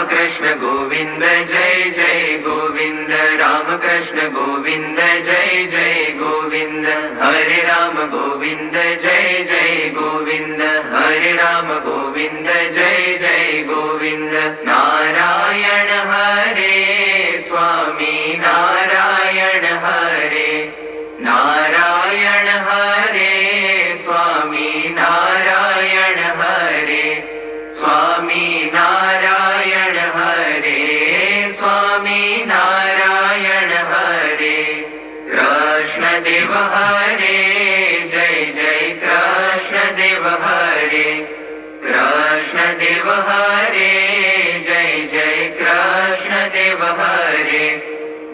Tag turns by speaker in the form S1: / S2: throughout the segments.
S1: कृष्ण गोविंद जय जय गोविंद, राम कृष्ण गोविंद जय जय गोविंद, हरे राम गोविंद जय जय गोविंद, हरे राम गोविंद जय जय गोविंद। नारायण हरे स्वामी नारायण हरे, नारायण हरे स्वामी नारायण हरे, स्वामी नारायण हरे, स्वामी नारायण हरे। कृष्ण देव हरे जय जय कृष्ण देव हरे, कृष्ण देव हरे जय जय कृष्ण देव हरे,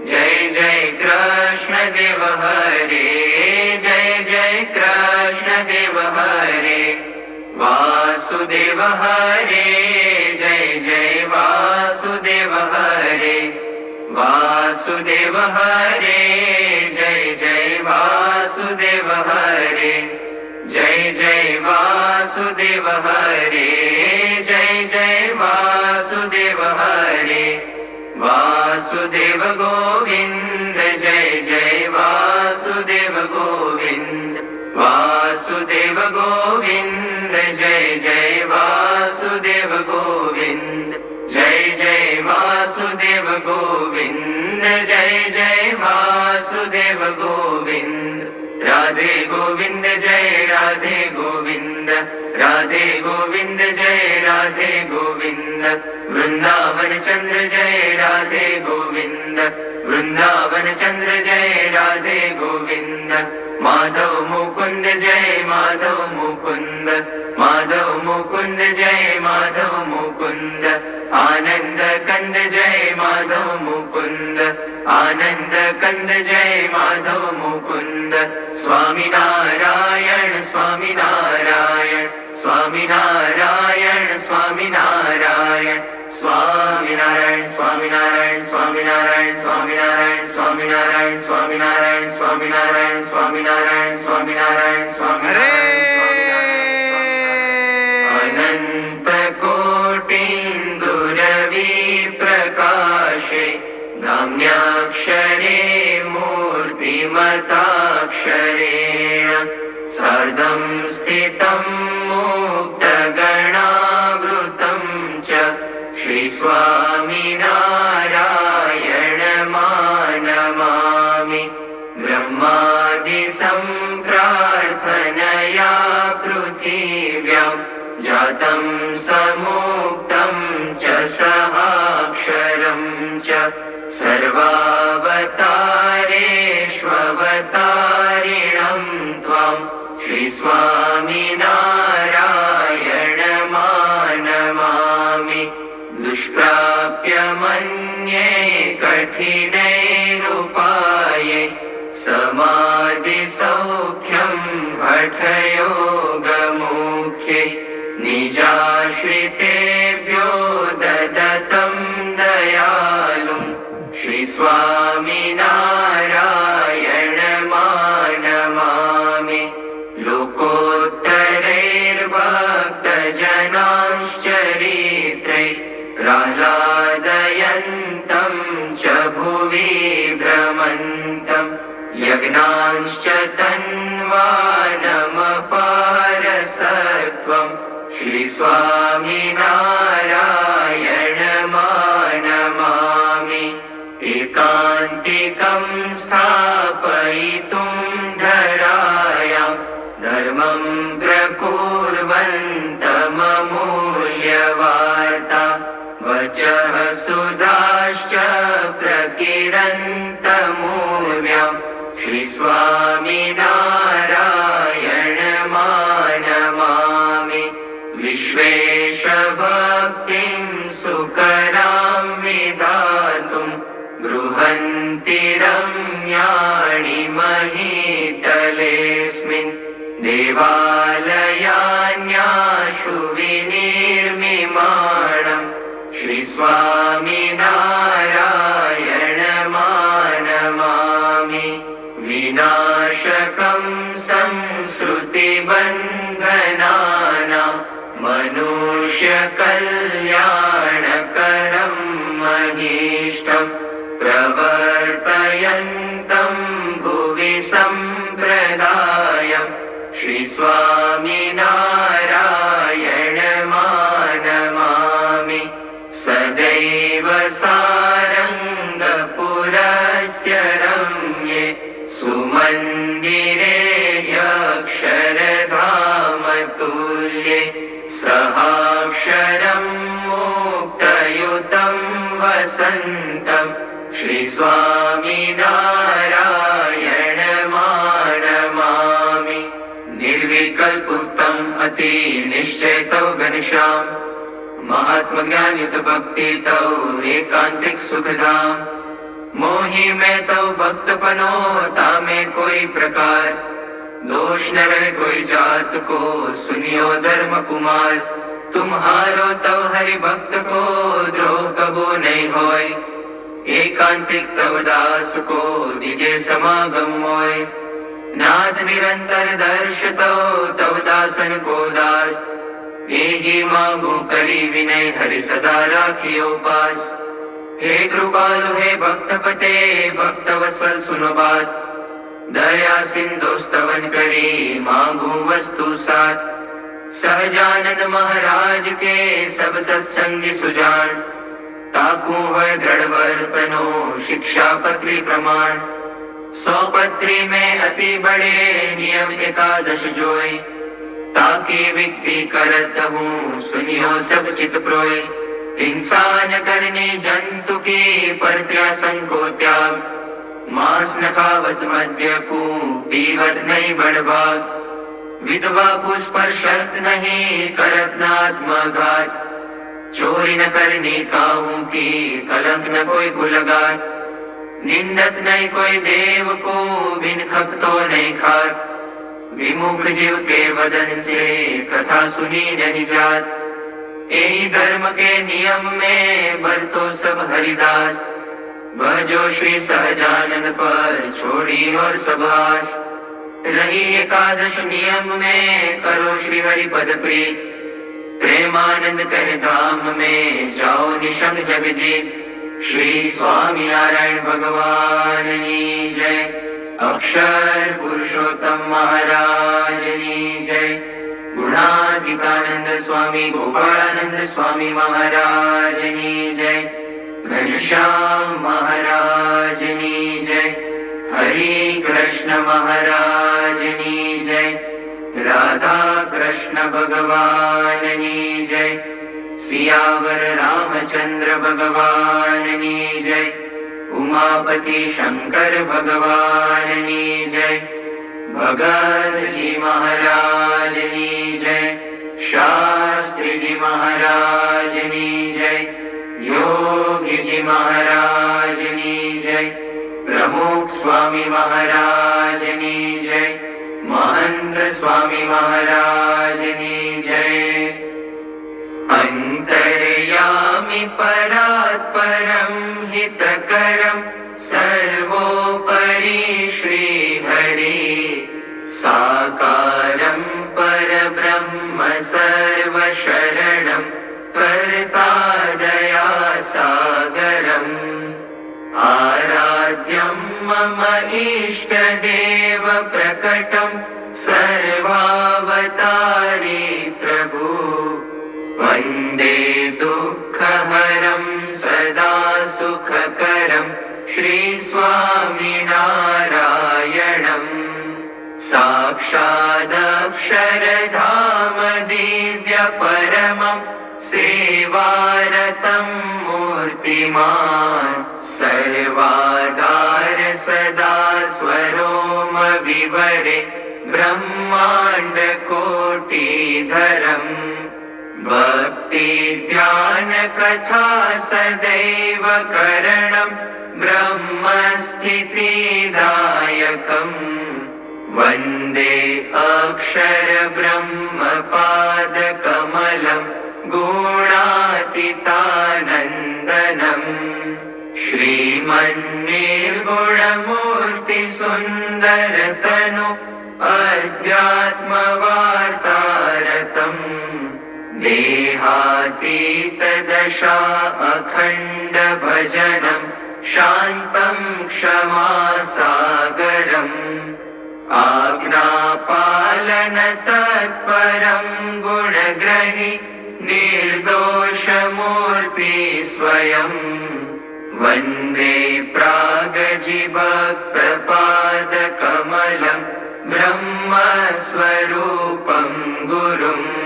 S1: जय जय कृष्ण देव हरे, जय जय कृष्ण देव हरे। वासुदेव हरे जय जय वासुदेव हरे, वासुदेव हरे जय जय वासुदेव हरे, जय जय वासुदेव हरे, जय जय वासुदेव हरे। वासुदेव गोविंद जय जय वासुदेव गोविंद, वासुदेव गोविंद जय जय वासुदेव गोविंद, जय जय वासुदेव गोविंद, जय जय वासुदेव गोविंद। राधे गोविंद जय राधे गोविंद, राधे गोविंद जय राधे गोविंद। वृंदावन चंद्र जय राधे गोविंद, वृंदावन चंद्र जय राधे गोविंद। माधव मुकुंद जय माधव मुकुंद, माधव मुकुंद जय माधव मुकुंद। आनंद कंद जय माधव मुकुन्द आनन्द कन्द जय माधव मुकुन्द स्वामिनारायण स्वामिनारायण स्वामिनारायण स्वामिनारायण स्वामिनारायण स्वामिनारायण स्वामिनारायण स्वामिनारायण स्वामिनारायण स्वामिनारायण स्वामिनारायण स्वामिनारायण स्वामिनारायण स्वामिनारायण अनंत कोटिन्दुरवि प्रकाशे धाम्न्याक्षरे मूर्तिमताक्षरेण सार्धं स्थितं मुक्तगणावृतं च श्रीस्वामिनारायणमानमामि ब्रह्मादि सम्प्रार्थनया पृथिव्यां जातं समुक्तं च सहाक्षरं च सर्वावतारेष्ववतारिणं त्वां श्रीस्वामिनारायणमानमामि दुष्प्राप्य मन्ये कठिनैरुपाये समाधिसौख्यं हठयोगमुख्ये निजाश्रितेभ्यो ददतं दयालुं श्रीस्वामिनारायणमानमामि लोकोत्तरैर्भक्तजनांश्चरित्रे प्रह्लादयन्तं च भुवि भ्रमन्तं यज्ञांश्च तन्वानमपारसत्वं श्रीस्वामिनारायणमानमामि एकान्तिकं स्थापयितुं धरायां धर्मं प्रकुर्वन्तममूल्यवार्ता वचः सुधाश्च प्रकिरन्तमूर्व्यां श्रीस्वामिनारायणमानमामि विश्वेशभक्तिं सुकरां विधातुं बृहन्ति रम्याणि महीतलेऽस्मिन् देवालयान्याशु विनिर्मिमाणम् श्रीस्वामिनारायणमानमामि विनाशकं संसृतिबन्धनानां मनुष्यकल्याणकरं महीष्टं प्रवर्तयन्तं भुवि सम्प्रदायं श्रीस्वामिनारायणमानमामि सदैव सारङ्गपुरस्य रम्ये सुमन्दिरे ह्यक्षरधामतुल्ये सहाक्षरं मुक्तयुतं वसन्तं श्रीस्वामिनारायणमानमामि निर्विकल्पुक्तम् अतिनिश्चयतौ घनश्याम महात्मज्ञानयुत भक्तितौ एकांतिक सुखधाम मोहि में तौ भक्तपनो तामे कोई प्रकार दोष न रहे कोई जात को सुनियो धर्म कुमार तुम्हारो तव हरि भक्त को द्रोह कबो नहीं होय एकांतिक तव दास को दिजे समागम मोय नाथ निरंतर दर्श तव दासन को दास एहि मांगू करी विनय हरि सदा राखियो पास हे कृपालु हे भक्तपते भक्तवत्सल सुनो बात दया सिंधु स्तवन करी मांगू वस्तु साथ सहजानंद महाराज के सब सत्संगी सुजान ताकू है दृढ़ वर्तनो शिक्षा पत्री प्रमाण 100 पत्री में अति बड़े नियम एकादश जोय ताकि विक्ति करत हूँ सुनियो सब चित प्रोय हिंसा न करनी जंतु की परित्यासन को त्याग मांस न खावत मद्य को पीवत नहीं बड़भाग विधवा को स्पर्शत नहीं करत न आत्मघात चोरी न करनी काहू की, कलंक न कोई गुलगात। निंदत नहीं कोई देव को, बिन खपतो नहीं खात। विमुख जीव के वदन से, कथा सुनी नहीं जात। यही धर्म के नियम में, बरतो सब हरिदास। वह जो श्री सहजानंद पर, छोड़ी और सब आस। रही एकादश नियम में, करो श्री हरि पद प्रीत। प्रेमानंद कहे धाम में, जाओ निशंग जग जीत। श्री स्वामी नारायण भगवान की जय। अक्षर पुरुषोत्तम महाराज की जय। गुणातीतानंद स्वामी गोपालानंद स्वामी महाराज की जय। घनश्याम महाराज की जय। हरि कृष्ण महाराज की जय। राधा कृष्ण भगवान की जय। सियावर रामचंद्र भगवान की जय। उमापति शंकर भगवान की जय। भगत जी महाराज की जय। शास्त्री जी महाराज की जय। योगी जी महाराज की जय। प्रमुख स्वामी महाराज की जय। महंत स्वामी महाराज की जय। अंतर्यामि परात् परं हितकरं, सर्वोपरि श्रीहरि। साकारं परब्रह्म सर्वशरणं, कर्ता दया सागरम्। आराध्यं मम इष्टदेव प्रकटं, सर्वावतारी प्रभु। वन्दे दुःखहरं सदा सुखकरं, श्री स्वामिनारायणम्। साक्षादक्षरधाम दिव्यपरमं, सेवारतं मूर्तिमान्। सर्वाधार सदा स्वरोम विवरे, ब्रह्माण्ड कोटिधरम्। भक्ति ध्यान कथा सदैव करणं, ब्रह्मस्थितिदायकम्। वन्दे अक्षर ब्रह्मपाद कमलं, गुणातीतानन्दनम्। श्रीमन्निर्गुणमूर्ति सुन्दरतनु, अध्यात्मवार्तारतम्। देहातीत दशा अखण्ड भजनं, शान्तं क्षमासागरम्। आज्ञापालन तत्परं गुणग्रही, निर्दोषमूर्ति स्वयं। वन्दे प्रागजिभक्तपादकमलं, ब्रह्मस्वरूपं गुरुम्।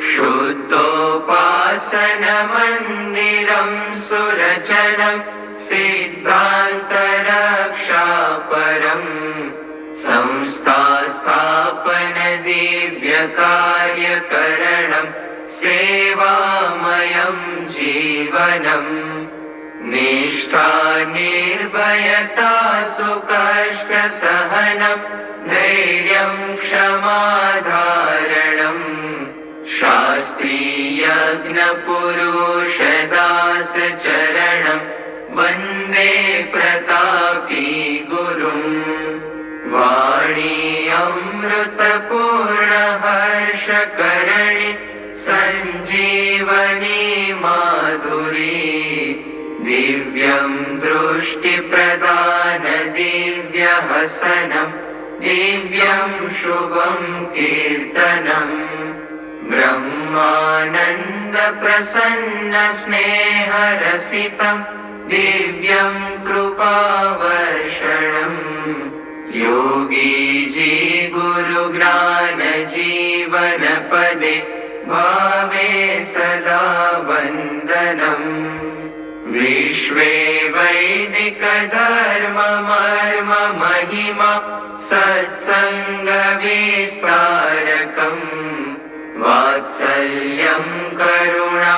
S1: शुद्धोपासनमन्दिरं सुरचनं, सिद्धान्तरक्षापरम्। संस्थास्थापन दिव्यकार्यकरणं, सेवामयं जीवनम्। निष्ठा निर्भयता सुकष्टसहनं, धैर्यं क्षमाधारणम्। शास्त्रीयज्ञपुरुषदासचरणं, वन्दे प्रतापी गुरुम्। वाणी अमृतपूर्ण हर्षकरणि, सञ्जीवनी माधुरी। दिव्यं दृष्टिप्रदान दिव्यहसनं, दिव्यं शुभं कीर्तनम्। ब्रह्मानन्द प्रसन्न स्नेहरसितं, दिव्यं कृपावर्षणम्। योगी जी गुरु ज्ञान जीवन पदे, भावे सदा वन्दनम्। विश्वे वैदिक धर्म मर्म महिमा, सत्संग विस्तारकम्। वात्सल्यं करुणा